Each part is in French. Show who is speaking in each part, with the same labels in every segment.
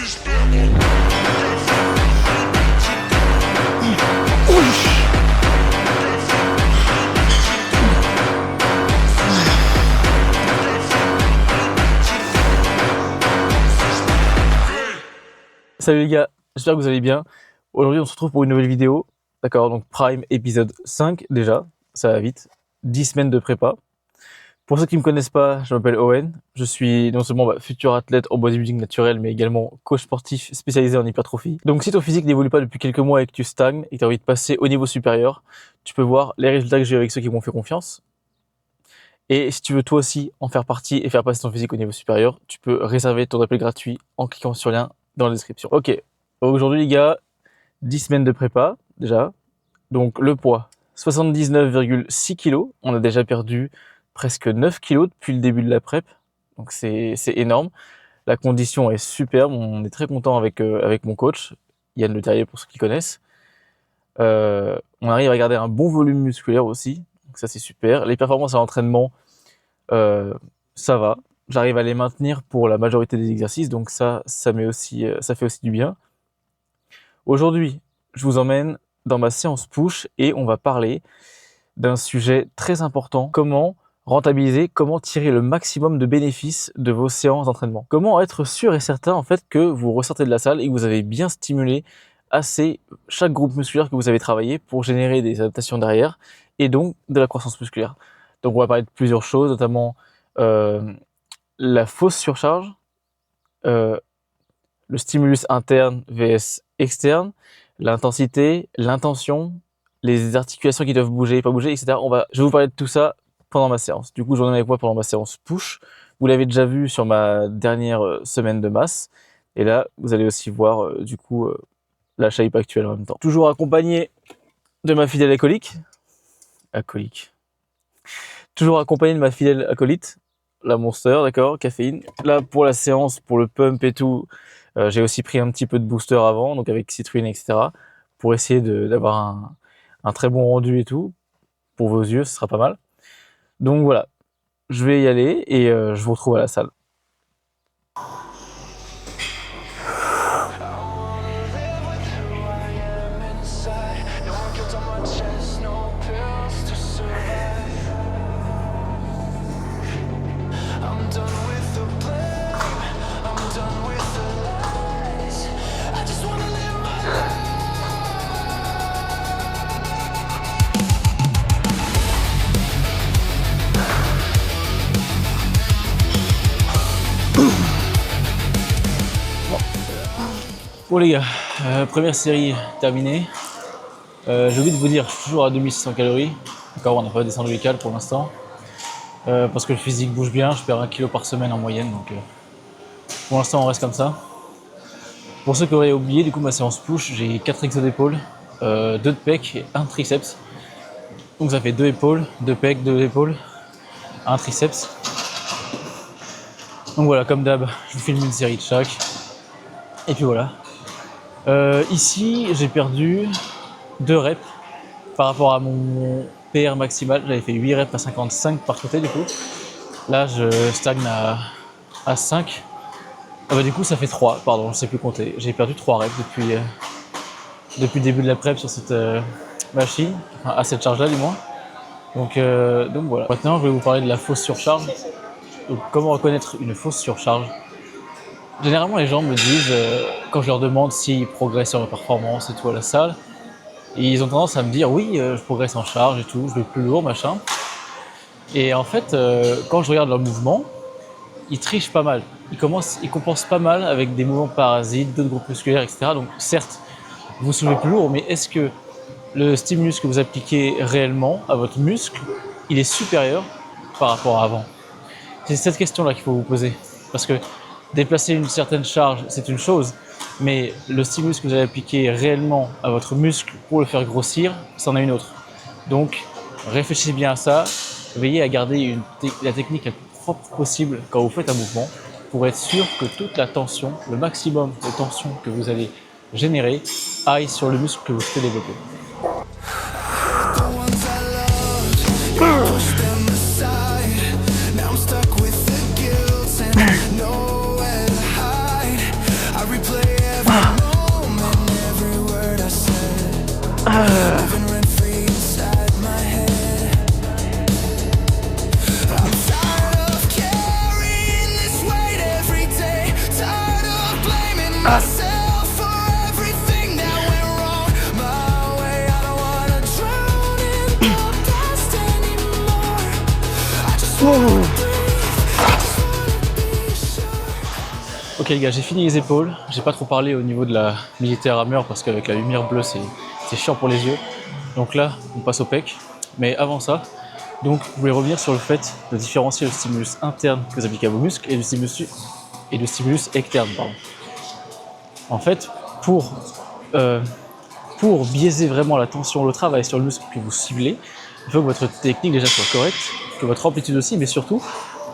Speaker 1: Salut les gars, j'espère que vous allez bien. Aujourd'hui on se retrouve pour une nouvelle vidéo. D'accord, donc Prime épisode 5 déjà, ça va vite. 10 semaines de prépa. Pour ceux qui ne me connaissent pas, je m'appelle Owen. Je suis non seulement futur athlète en bodybuilding naturel, mais également coach sportif spécialisé en hypertrophie. Donc si ton physique n'évolue pas depuis quelques mois et que tu stagnes et que tu as envie de passer au niveau supérieur, tu peux voir les résultats que j'ai avec ceux qui m'ont fait confiance. Et si tu veux toi aussi en faire partie et faire passer ton physique au niveau supérieur, tu peux réserver ton appel gratuit en cliquant sur le lien dans la description. Ok, aujourd'hui les gars, 10 semaines de prépa déjà. Donc le poids, 79,6 kg. On a déjà perdu presque 9 kg depuis le début de la prep. Donc c'est énorme. La condition est superbe. On est très content avec mon coach, Yann Le Terrier pour ceux qui connaissent. On arrive à garder un bon volume musculaire aussi. Donc ça c'est super. Les performances à l'entraînement, ça va. J'arrive à les maintenir pour la majorité des exercices. Donc ça fait aussi du bien. Aujourd'hui, je vous emmène dans ma séance push et on va parler d'un sujet très important. Comment rentabiliser, comment tirer le maximum de bénéfices de vos séances d'entraînement. Comment être sûr et certain en fait que vous ressortez de la salle et que vous avez bien stimulé assez chaque groupe musculaire que vous avez travaillé pour générer des adaptations derrière et donc de la croissance musculaire. Donc on va parler de plusieurs choses, notamment la fausse surcharge, le stimulus interne vs externe, l'intensité, l'intention, les articulations qui doivent bouger, pas bouger, etc. Je vais vous parler de tout ça pendant ma séance. Du coup, j'en ai avec moi pendant ma séance push. Vous l'avez déjà vu sur ma dernière semaine de masse. Et là, vous allez aussi voir la shape actuelle en même temps. Toujours accompagné de ma fidèle acolyte. Toujours accompagné de ma fidèle acolyte, la Monster, d'accord, caféine. Là, pour la séance, pour le pump et tout, j'ai aussi pris un petit peu de booster avant, donc avec citrulline, etc. pour essayer d'avoir un très bon rendu et tout. Pour vos yeux, ce sera pas mal. Donc voilà, je vais y aller et je vous retrouve à la salle. Bon les gars, première série terminée. J'ai oublié de vous dire, je suis toujours à 2600 calories. D'accord, on n'a pas descendu les cales pour l'instant. Parce que le physique bouge bien, je perds 1 kg par semaine en moyenne. Donc pour l'instant on reste comme ça. Pour ceux qui auraient oublié, du coup ma séance push, j'ai 4 exos d'épaule, 2 de pec et 1 triceps. Donc ça fait 2 épaules, 2 pecs, 2 épaules, 1 triceps. Donc voilà, comme d'hab, je vous filme une série de chaque. Et puis voilà. Ici, j'ai perdu 2 reps par rapport à mon PR maximal. J'avais fait 8 reps à 55 par côté du coup. Là, je stagne à 5. Ah bah, du coup, ça fait 3, pardon, je ne sais plus compter. J'ai perdu 3 reps depuis le début de la prep sur cette machine, enfin, à cette charge-là du moins. Donc voilà. Maintenant, je vais vous parler de la fausse surcharge. Donc, comment reconnaître une fausse surcharge? Généralement, les gens me disent, quand je leur demande s'ils progressent sur leur performance et tout à la salle, ils ont tendance à me dire oui, je progresse en charge et tout, je vais plus lourd, machin. Et en fait, quand je regarde leur mouvement, ils trichent pas mal. Ils compensent pas mal avec des mouvements parasites, d'autres groupes musculaires, etc. Donc certes, vous soulevez plus lourd, mais est-ce que le stimulus que vous appliquez réellement à votre muscle, il est supérieur par rapport à avant? C'est cette question-là qu'il faut vous poser. Parce que déplacer une certaine charge, c'est une chose, mais le stimulus que vous avez appliqué réellement à votre muscle pour le faire grossir, c'en est une autre. Donc, réfléchissez bien à ça, veillez à garder la technique la plus propre possible quand vous faites un mouvement, pour être sûr que toute la tension, le maximum de tension que vous allez générer, aille sur le muscle que vous souhaitez développer. Replay
Speaker 2: myself for everything that went wrong. My way, I don't wanna drown in the past anymore. I just wanna breathe, I just wanna be sure.
Speaker 1: Ok les gars, j'ai fini les épaules. J'ai pas trop parlé au niveau de la militaire armure parce qu'avec la lumière bleue c'est chiant pour les yeux. Donc là, on passe au pec. Mais avant ça, donc je voulais revenir sur le fait de différencier le stimulus interne que vous appliquez à vos muscles et le stimulus externe. Pardon. En fait, pour biaiser vraiment la tension, le travail sur le muscle que vous ciblez, il faut que votre technique déjà soit correcte, que votre amplitude aussi, mais surtout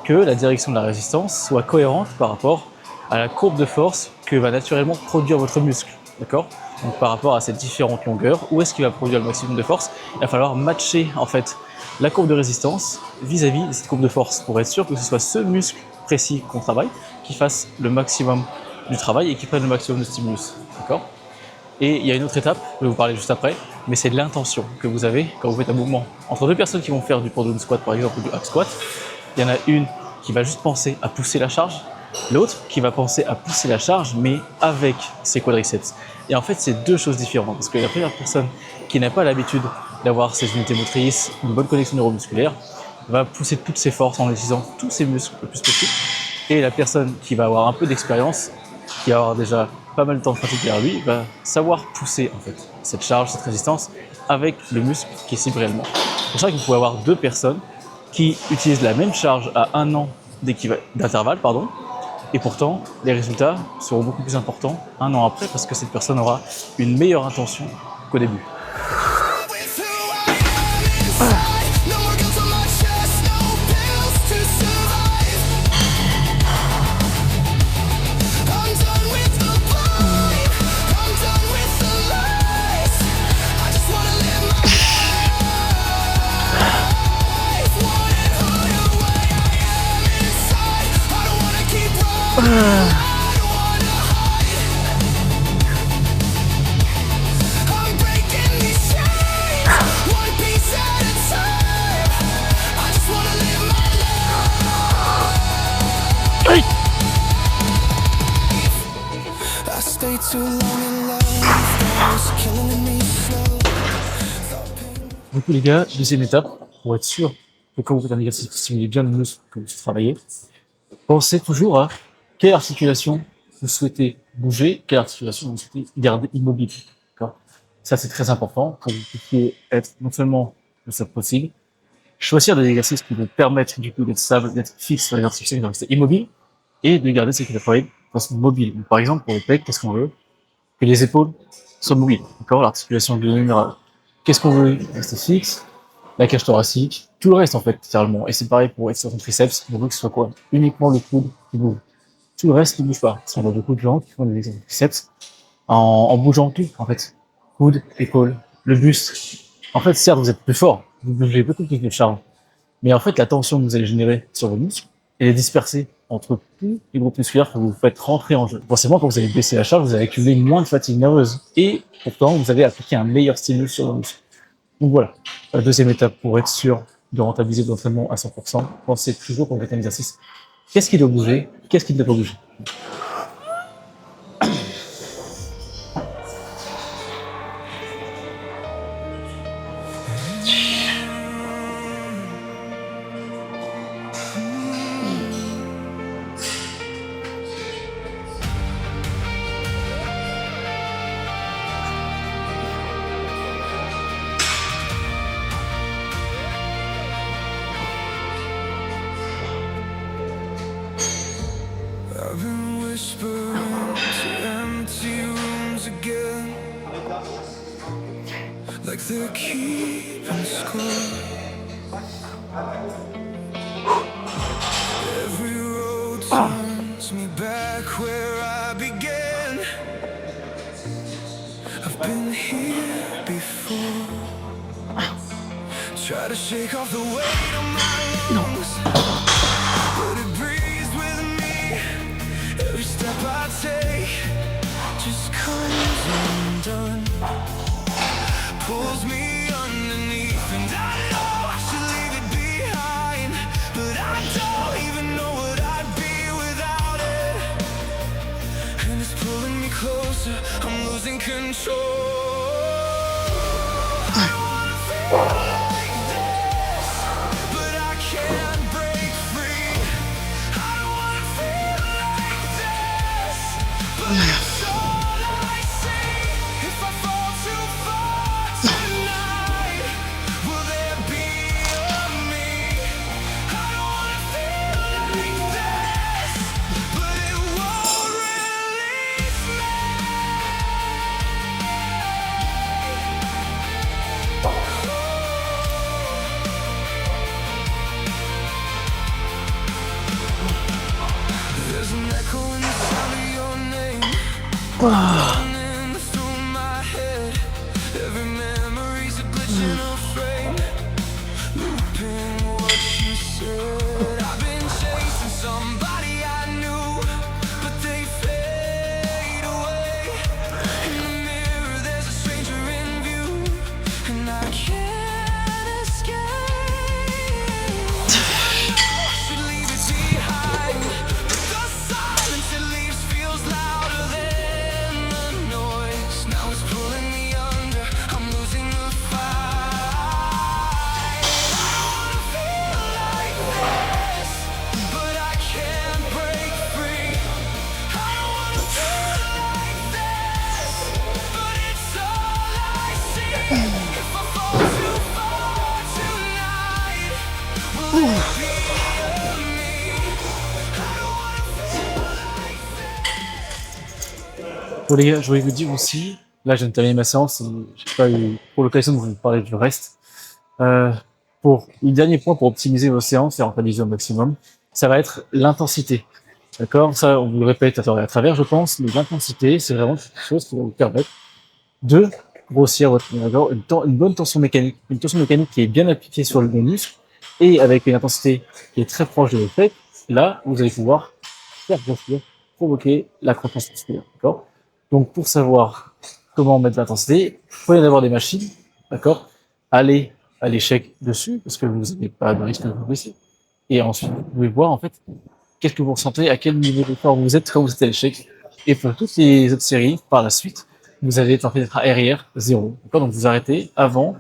Speaker 1: que la direction de la résistance soit cohérente par rapport à la courbe de force que va naturellement produire votre muscle. D'accord ? Donc par rapport à ces différentes longueurs, où est-ce qu'il va produire le maximum de force ? Il va falloir matcher en fait la courbe de résistance vis-à-vis de cette courbe de force pour être sûr que ce soit ce muscle précis qu'on travaille qui fasse le maximum du travail et qui prenne le maximum de stimulus. D'accord ? Et il y a une autre étape, je vais vous parler juste après, mais c'est l'intention que vous avez quand vous faites un mouvement. Entre deux personnes qui vont faire du pull down squat par exemple ou du hack squat, il y en a une qui va juste penser à pousser la charge, l'autre qui va penser à pousser la charge mais avec ses quadriceps. Et en fait c'est deux choses différentes parce que la première personne qui n'a pas l'habitude d'avoir ses unités motrices, une bonne connexion neuromusculaire, va pousser toutes ses forces en utilisant tous ses muscles le plus possible. Et la personne qui va avoir un peu d'expérience, qui va avoir déjà pas mal de temps de pratique derrière lui, va savoir pousser en fait cette charge, cette résistance avec le muscle qui cible réellement. C'est pour ça que vous pouvez avoir deux personnes qui utilisent la même charge à 1 an d'intervalle, et pourtant les résultats seront beaucoup plus importants 1 an après parce que cette personne aura une meilleure intention qu'au début.
Speaker 2: With who I am inside, no more guilt on my chest, no pills to survive. I'm done with the blind, I'm done with the lies. I just wanna live my life, wanting who the way I am inside. I don't wanna keep running, I don't wanna hide. I'm breaking these chains, one piece at a time. I just wanna live my life. I stayed too long in love, that was killing me slow.
Speaker 1: Du coup les gars, deuxième étape, pour être sûr que quand vous faites un exercice qui stimule bien le muscle que vous travaillez, pensez toujours à quelle articulation vous souhaitez bouger, quelle articulation vous souhaitez garder immobile. D'accord ? Ça c'est très important pour que vous puissiez être non seulement le plus possible, choisir des exercices qui vous permettent du coup d'être stable, d'être fixe sur les articulations qui doivent rester immobiles et de garder celles qui doivent travailler de façon mobile. Donc, par exemple pour les pecs, qu'est-ce qu'on veut ? Que les épaules soient mobiles. D'accord ? L'articulation globale. Qu'est-ce qu'on veut ? Rester fixe, la cage thoracique, tout le reste en fait, littéralement. Et c'est pareil pour extension triceps, on veut que ce soit quoi ? Uniquement le coude qui bouge. Tout le reste ne bouge pas. Parce qu'on a beaucoup de gens qui font des extensions triceps en bougeant tout, en fait. Coude, épaule, le buste. En fait, certes, vous êtes plus fort, vous bougez beaucoup plus de charge. Mais en fait, la tension que vous allez générer sur vos muscles, elle est dispersée entre tous les groupes musculaires que vous faites rentrer en jeu. Forcément, quand vous allez baisser la charge, vous allez accumuler moins de fatigue nerveuse. Et pourtant, vous allez appliquer un meilleur stimulus sur vos muscles. Donc voilà, la deuxième étape pour être sûr de rentabiliser votre entraînement à 100%, pensez toujours quand vous faites un exercice, qu'est-ce qui doit bouger, qu'est-ce qui ne doit pas bouger.
Speaker 2: I've been whispering to empty rooms again, like they're keeping score. Every road turns me back where I began. I've been here before. Try to shake off the weight of my lungs, but it breathes with me. Every step I take just comes undone, pulls me underneath, and I know I should leave it behind, but I don't even know what I'd be without it, and it's pulling me control. I wanna feel like this, but I can't break free. I don't wanna feel like this, but it's all I see. If I fall too far tonight, will there be a me? I don't wanna feel like this, but it won't release me. There's an echo in the sound of your name, running through my head. Every memory's a glitch in a frame, looping what you said. I've been chasing somebody I knew, but they fade away. In the mirror there's a stranger in view, and I can't escape. I should leave it behind, but the silence it leaves feels louder than the noise. Now it's pulling me under, I'm losing the fight. I wanna feel like this, but I can't break free. I don't wanna feel like this, but it's all I see. If I fall too far tonight, will there be a me? I don't wanna feel like this.
Speaker 1: Bon les gars, je voulais vous dire aussi, là je viens de terminer ma séance, et j'ai pas eu pour l'occasion de vous parler du reste. Pour le dernier point pour optimiser vos séances et rentabiliser au maximum, ça va être l'intensité. D'accord? Ça, on vous le répète à tort et à travers, je pense, mais l'intensité, c'est vraiment quelque chose qui va vous permettre de grossir votre d'accord, une bonne tension mécanique, une tension mécanique qui est bien appliquée sur le muscle et avec une intensité qui est très proche de l'effet. Là, vous allez pouvoir faire grossir, provoquer la croissance musculaire. D'accord? Donc, pour savoir comment mettre l'intensité, il faut y en avoir des machines, d'accord? Allez à l'échec dessus, parce que vous n'avez pas de risque de vous blesser. Et ensuite, vous pouvez voir, en fait, qu'est-ce que vous ressentez, à quel niveau d'effort vous êtes quand vous êtes à l'échec. Et pour toutes les autres séries, par la suite, vous allez tenter d'être à RIR 0. D'accord? Donc, vous arrêtez avant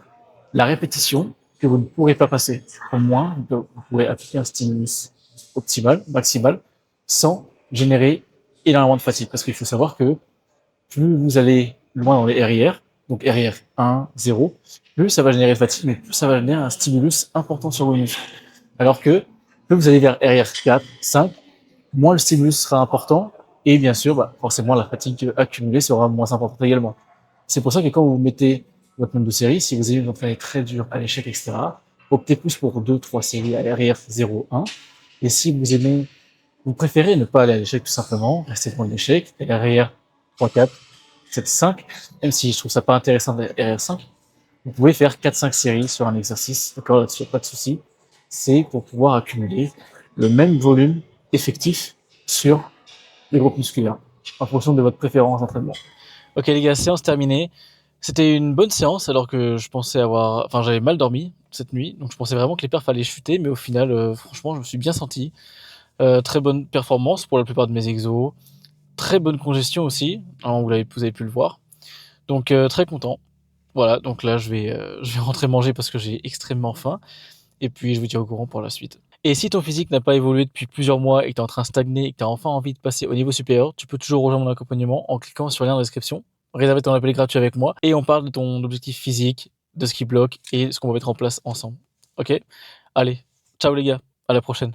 Speaker 1: la répétition que vous ne pourrez pas passer. Au moins, vous pourrez appliquer un stimulus optimal, maximal, sans générer énormément de fatigue. Parce qu'il faut savoir que plus vous allez loin dans les RIR, donc RIR 1, 0, plus ça va générer de fatigue, mais plus ça va générer un stimulus important sur vos muscles. Alors que plus vous allez vers RIR 4, 5, moins le stimulus sera important, et bien sûr, forcément, la fatigue accumulée sera moins importante également. C'est pour ça que quand vous mettez votre nombre de séries, si vous avez vous entraîner très dur à l'échec, etc., optez plus pour 2-3 séries à RIR 0, 1, et si vous préférez ne pas aller à l'échec tout simplement, rester devant l'échec, RIR 3, 4, 7, 5, même si je trouve ça pas intéressant de RR5, vous pouvez faire 4-5 séries sur un exercice, d'accord, là-dessus, pas de souci. C'est pour pouvoir accumuler le même volume effectif sur les groupes musculaires, en fonction de votre préférence d'entraînement. Ok les gars, séance terminée. C'était une bonne séance alors que je pensais j'avais mal dormi cette nuit, donc je pensais vraiment que les perfs allaient chuter, mais au final, franchement, je me suis bien senti. Très bonne performance pour la plupart de mes exos. Très bonne congestion aussi, hein, vous avez pu le voir. Donc très content. Voilà, donc là je vais rentrer manger parce que j'ai extrêmement faim. Et puis je vous tiens au courant pour la suite. Et si ton physique n'a pas évolué depuis plusieurs mois et que tu es en train de stagner et que tu as enfin envie de passer au niveau supérieur, tu peux toujours rejoindre mon accompagnement en cliquant sur le lien dans la description. Réserver ton appel gratuit avec moi et on parle de ton objectif physique, de ce qui bloque et ce qu'on va mettre en place ensemble. Ok? Allez, ciao les gars, à la prochaine.